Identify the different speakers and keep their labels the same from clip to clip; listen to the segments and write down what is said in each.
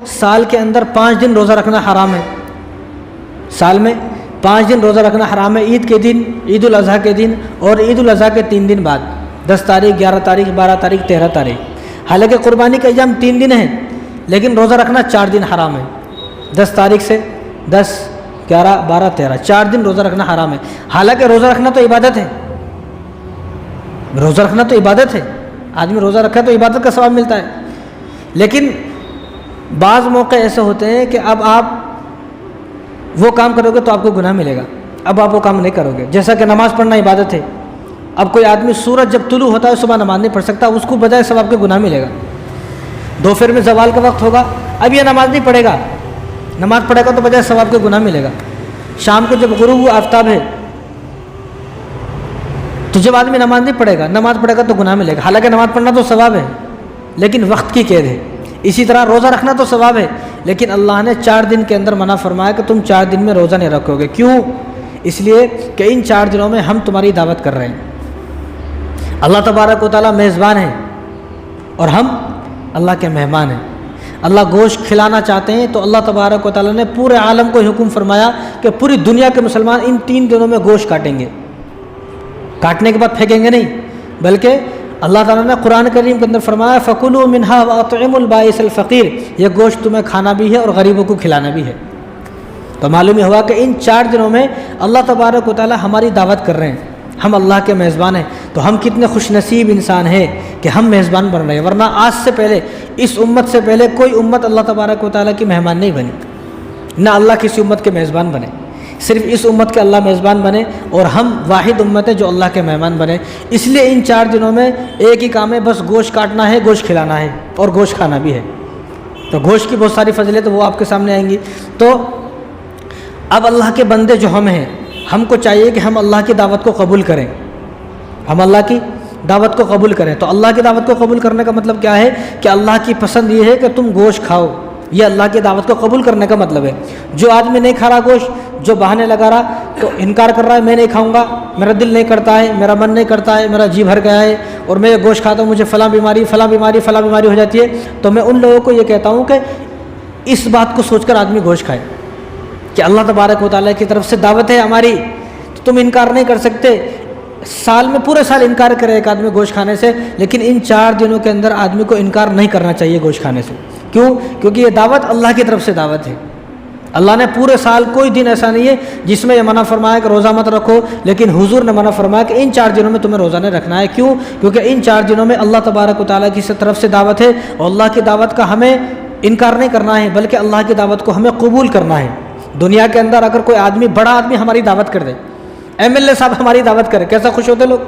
Speaker 1: سال کے اندر 5 دن روزہ رکھنا حرام ہے، سال میں 5 دن روزہ رکھنا حرام ہے، عید کے دن، عید الاضحیٰ کے دن اور عید الاضحیٰ کے 3 دن بعد، 10 تاریخ، 11 تاریخ، 12 تاریخ، 13 تاریخ۔ حالانکہ قربانی کا ایام 3 دن ہیں، لیکن روزہ رکھنا 4 دن حرام ہے، 10 تاریخ سے 10، 11، 12، 13، 4 دن روزہ رکھنا حرام ہے۔ حالانکہ روزہ رکھنا تو عبادت ہے، روزہ رکھنا تو عبادت ہے، آدمی روزہ رکھا تو عبادت کا ثواب ملتا ہے، لیکن بعض موقع ایسے ہوتے ہیں کہ اب آپ وہ کام کرو گے تو آپ کو گناہ ملے گا، اب آپ وہ کام نہیں کرو گے، جیسا کہ نماز پڑھنا عبادت ہے۔ اب کوئی آدمی سورج جب طلوع ہوتا ہے صبح نماز نہیں پڑھ سکتا، اس کو بجائے ثواب کے گناہ ملے گا۔ دوپہر میں زوال کا وقت ہوگا، اب یہ نماز نہیں پڑھے گا، نماز پڑھے گا تو بجائے ثواب کے گناہ ملے گا۔ شام کو جب غروب آفتاب ہے تو جب آدمی نماز نہیں پڑھے گا، نماز پڑھے گا تو گناہ ملے گا، حالانکہ نماز پڑھنا تو ثواب ہے لیکن وقت کی قید ہے۔ اسی طرح روزہ رکھنا تو ثواب ہے، لیکن اللہ نے 4 دن کے اندر منع فرمایا کہ تم 4 دن میں روزہ نہیں رکھو گے۔ کیوں؟ اس لیے کہ ان 4 دنوں میں ہم تمہاری دعوت کر رہے ہیں، اللہ تبارک و تعالیٰ میزبان ہے اور ہم اللہ کے مہمان ہیں۔ اللہ گوشت کھلانا چاہتے ہیں تو اللہ تبارک و تعالیٰ نے پورے عالم کو حکم فرمایا کہ پوری دنیا کے مسلمان ان 3 دنوں میں گوشت کاٹیں گے، کاٹنے کے بعد پھینکیں گے نہیں، بلکہ اللہ تعالیٰ نے قرآن کریم کے اندر فرمایا فَكُلُوا مِنْهَا وَأَطْعِمُوا الْبَائِسَ الْفَقِيرَ، یہ گوشت تمہیں کھانا بھی ہے اور غریبوں کو کھلانا بھی ہے۔ تو معلوم یہ ہوا کہ ان 4 دنوں میں اللہ تبارک و تعالیٰ ہماری دعوت کر رہے ہیں، ہم اللہ کے میزبان ہیں، تو ہم کتنے خوش نصیب انسان ہیں کہ ہم میزبان بن رہے ہیں، ورنہ آج سے پہلے، اس امت سے پہلے کوئی امت اللہ تبارک و تعالیٰ کی مہمان نہیں بنی، نہ اللہ کسی امت کے میزبان بنے، صرف اس امت کے اللہ میزبان بنے اور ہم واحد امت ہے جو اللہ کے مہمان بنے۔ اس لیے ان 4 دنوں میں ایک ہی کام ہے، بس گوشت کاٹنا ہے، گوشت کھلانا ہے اور گوشت کھانا بھی ہے۔ تو گوشت کی بہت ساری فضیلت وہ آپ کے سامنے آئیں گی۔ تو اب اللہ کے بندے جو ہم ہیں، ہم کو چاہیے کہ ہم اللہ کی دعوت کو قبول کریں، ہم اللہ کی دعوت کو قبول کریں۔ تو اللہ کی دعوت کو قبول کرنے کا مطلب کیا ہے کہ اللہ کی پسند یہ ہے کہ تم گوشت کھاؤ، یہ اللہ کی دعوت کو قبول کرنے کا مطلب ہے۔ جو آدمی نہیں کھا رہا گوشت، جو بہانے لگا رہا، تو انکار کر رہا ہے میں نہیں کھاؤں گا، میرا دل نہیں کرتا ہے، میرا من نہیں کرتا ہے، میرا جی بھر گیا ہے اور میں یہ گوشت کھاتا ہوں، مجھے فلاں بیماری ہو جاتی ہے، تو میں ان لوگوں کو یہ کہتا ہوں کہ اس بات کو سوچ کر آدمی گوشت کھائے کہ اللہ تبارک و تعالیٰ کی طرف سے دعوت ہے ہماری، تو تم انکار نہیں کر سکتے۔ سال میں پورے سال انکار کرے ایک آدمی گوشت کھانے سے، لیکن ان 4 دنوں کے اندر آدمی کو انکار نہیں کرنا چاہیے گوشت کھانے سے۔ کیوں؟ کیونکہ یہ دعوت اللہ کی طرف سے دعوت ہے۔ اللہ نے پورے سال کوئی دن ایسا نہیں ہے جس میں یہ منع فرمایا کہ روزہ مت رکھو، لیکن حضور نے منع فرمایا کہ ان 4 دنوں میں تمہیں روزہ نہیں رکھنا ہے۔ کیوں؟ کیونکہ ان 4 دنوں میں اللہ تبارک و تعالیٰ کی طرف سے دعوت ہے اور اللہ کی دعوت کا ہمیں انکار نہیں کرنا ہے، بلکہ اللہ کی دعوت کو ہمیں قبول کرنا ہے۔ دنیا کے اندر اگر کوئی آدمی، بڑا آدمی ہماری دعوت کر دے، MLA صاحب ہماری دعوت کرے، کیسا خوش ہوتے لوگ؟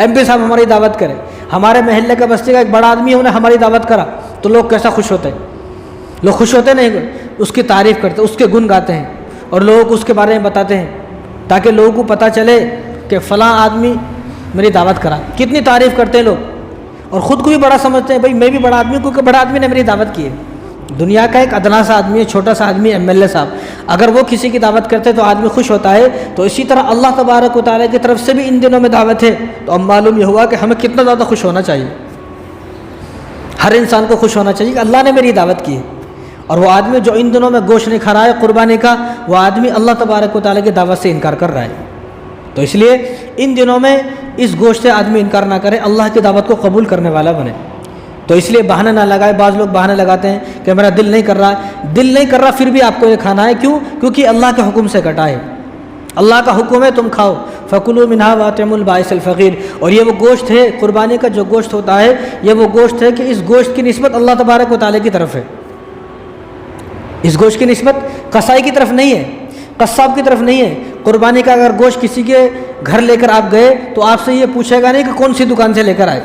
Speaker 1: MP صاحب ہماری دعوت کرے، ہمارے محلے کا بستی کا ایک بڑا آدمی ہے، انہیں ہماری دعوت کرا تو لوگ کیسا خوش ہوتے ہیں؟ لوگ خوش ہوتے نہیں، اس کی تعریف کرتے، اس کے گن گاتے ہیں اور لوگوں کو اس کے بارے میں بتاتے ہیں تاکہ لوگوں کو پتہ چلے کہ فلاں آدمی میری دعوت کرا۔ کتنی تعریف کرتے ہیں لوگ اور خود کو بھی بڑا سمجھتے ہیں، بھائی میں بھی بڑا آدمی ہوں کیونکہ بڑا آدمی نے میری دعوت کی ہے۔ دنیا کا ایک ادنا سا آدمی ہے، چھوٹا سا آدمی MLA صاحب، اگر وہ کسی کی دعوت کرتے تو آدمی خوش ہوتا ہے، تو اسی طرح اللہ تبارک و تعالیٰ کی طرف سے بھی ان دنوں میں دعوت ہے۔ تو اب معلوم یہ ہوا کہ ہمیں کتنا زیادہ خوش ہونا چاہیے، ہر انسان کو خوش ہونا چاہیے کہ اللہ نے میری دعوت کی ہے۔ اور وہ آدمی جو ان دنوں میں گوشت نہیں کھا رہا ہے قربانی کا، وہ آدمی اللہ تبارک و تعالیٰ کی دعوت سے انکار کر رہا ہے۔ تو اس لیے ان دنوں میں اس گوشت سے آدمی انکار نہ کرے، اللہ کی دعوت کو قبول کرنے والا بنے۔ تو اس لیے بہانے نہ لگائے، بعض لوگ بہانے لگاتے ہیں کہ میرا دل نہیں کر رہا ہے، دل نہیں کر رہا پھر بھی آپ کو یہ کھانا ہے۔ کیوں؟ کیونکہ اللہ کے حکم سے کٹا ہے، اللہ کا حکم ہے تم کھاؤ، فَكُلُوا مِنْهَا وَأَطْعِمُوا الْبَائِسَ الْفَقِيرَ۔ اور یہ وہ گوشت ہے، قربانی کا جو گوشت ہوتا ہے، یہ وہ گوشت ہے کہ اس گوشت کی نسبت اللہ تبارک و تعالیٰ کی طرف ہے، اس گوشت کی نسبت قصائی کی طرف نہیں ہے، قصاب کی طرف نہیں ہے۔ قربانی کا اگر گوشت کسی کے گھر لے کر آپ گئے تو آپ سے یہ پوچھے گا نہیں کہ کون سی دکان سے لے کر آئے،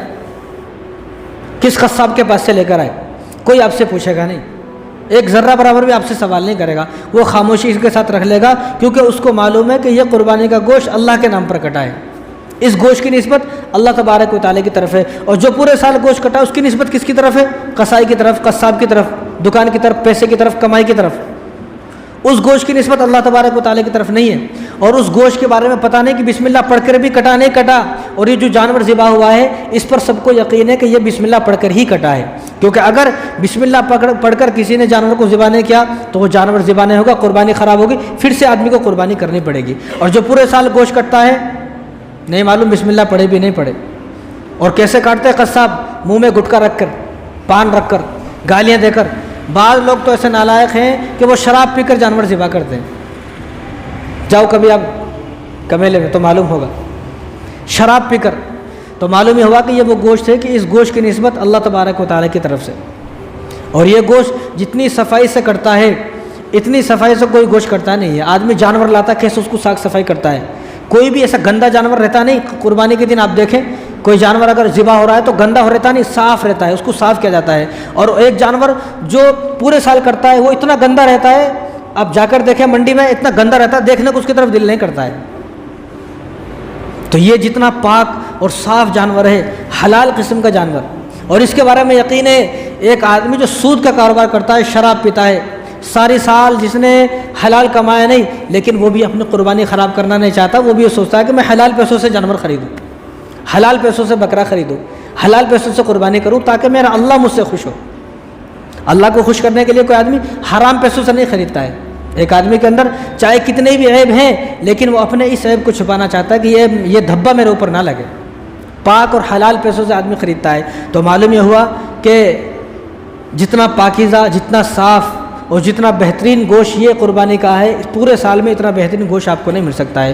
Speaker 1: کس قصاب کے پاس سے لے کر آئے، کوئی آپ سے پوچھے گا نہیں، ایک ذرہ برابر بھی آپ سے سوال نہیں کرے گا، وہ خاموشی کے ساتھ رکھ لے گا، کیونکہ اس کو معلوم ہے کہ یہ قربانی کا گوشت اللہ کے نام پر کٹا ہے، اس گوشت کی نسبت اللہ تبارک و تعالیٰ کی طرف ہے۔ اور جو پورے سال گوشت کٹا اس کی نسبت کس کی طرف ہے؟ قصائی کی طرف، قصاب کی طرف، دکان کی طرف، پیسے کی طرف، کمائی کی طرف۔ اس گوشت کی نسبت اللہ تبارک و تعالیٰ کی طرف نہیں ہے۔ اور اس گوشت کے بارے میں پتہ نہیں کہ بسم اللہ پڑھ کر بھی کٹا نہیں کٹا، اور یہ جو جانور ذبح ہوا ہے اس پر سب کو یقین ہے کہ یہ بسم اللہ پڑھ کر ہی کٹا ہے، کیونکہ اگر بسم اللہ پڑھ کر کسی نے جانور کو ذبح نہیں کیا تو وہ جانور ذبح نہیں ہوگا، قربانی خراب ہوگی، پھر سے آدمی کو قربانی کرنی پڑے گی۔ اور جو پورے سال گوشت کٹتا ہے، نہیں معلوم بسم اللہ پڑھے بھی نہیں پڑھے، اور کیسے کاٹتے ہیں قصاب، منہ میں گٹکا رکھ کر، پان رکھ کر، گالیاں دے کر۔ بعض لوگ تو ایسے نالائق ہیں کہ وہ شراب پی کر جانور ذبح کرتے ہیں۔ جاؤ کبھی آپ کمیلے میں تو معلوم ہوگا، شراب پی کر، تو معلوم ہی ہوا کہ یہ وہ گوشت ہے کہ اس گوشت کی نسبت اللہ تبارک و تعالیٰ کی طرف سے، اور یہ گوشت جتنی صفائی سے کرتا ہے اتنی صفائی سے کوئی گوشت کرتا نہیں ہے۔ آدمی جانور لاتا ہے کیسے اس کو صاف صفائی کرتا ہے، کوئی بھی ایسا گندا جانور رہتا نہیں۔ قربانی کے دن آپ دیکھیں کوئی جانور اگر ذبح ہو رہا ہے تو گندا ہو رہتا نہیں، صاف رہتا ہے، اس کو صاف کیا جاتا ہے۔ اور ایک جانور جو پورے سال کرتا ہے وہ اتنا گندا رہتا ہے، آپ جا کر دیکھیں منڈی میں اتنا گندا رہتا ہے، دیکھنے کو اس کی طرف دل نہیں کرتا ہے۔ تو یہ جتنا پاک اور صاف جانور ہے، حلال قسم کا جانور، اور اس کے بارے میں یقین ہے ایک آدمی جو سود کا کاروبار کرتا ہے، شراب پیتا ہے ساری سال، جس نے حلال کمایا نہیں، لیکن وہ بھی اپنی قربانی خراب کرنا نہیں چاہتا، وہ بھی یہ سوچتا ہے کہ میں حلال پیسوں سے جانور خریدوں، حلال پیسوں سے بکرا خریدوں، حلال پیسوں سے قربانی کروں تاکہ میرا اللہ مجھ سے خوش ہو۔ اللہ کو خوش کرنے کے لیے کوئی آدمی حرام پیسوں سے نہیں خریدتا ہے۔ ایک آدمی کے اندر چاہے کتنے بھی عیب ہیں لیکن وہ اپنے اس عیب کو چھپانا چاہتا ہے کہ یہ دھبا میرے اوپر نہ لگے، پاک اور حلال پیسوں سے آدمی خریدتا ہے۔ تو معلوم یہ ہوا کہ جتنا پاکیزہ، جتنا صاف اور جتنا بہترین گوشت یہ قربانی کا ہے، پورے سال میں اتنا بہترین گوشت آپ کو نہیں مل سکتا ہے۔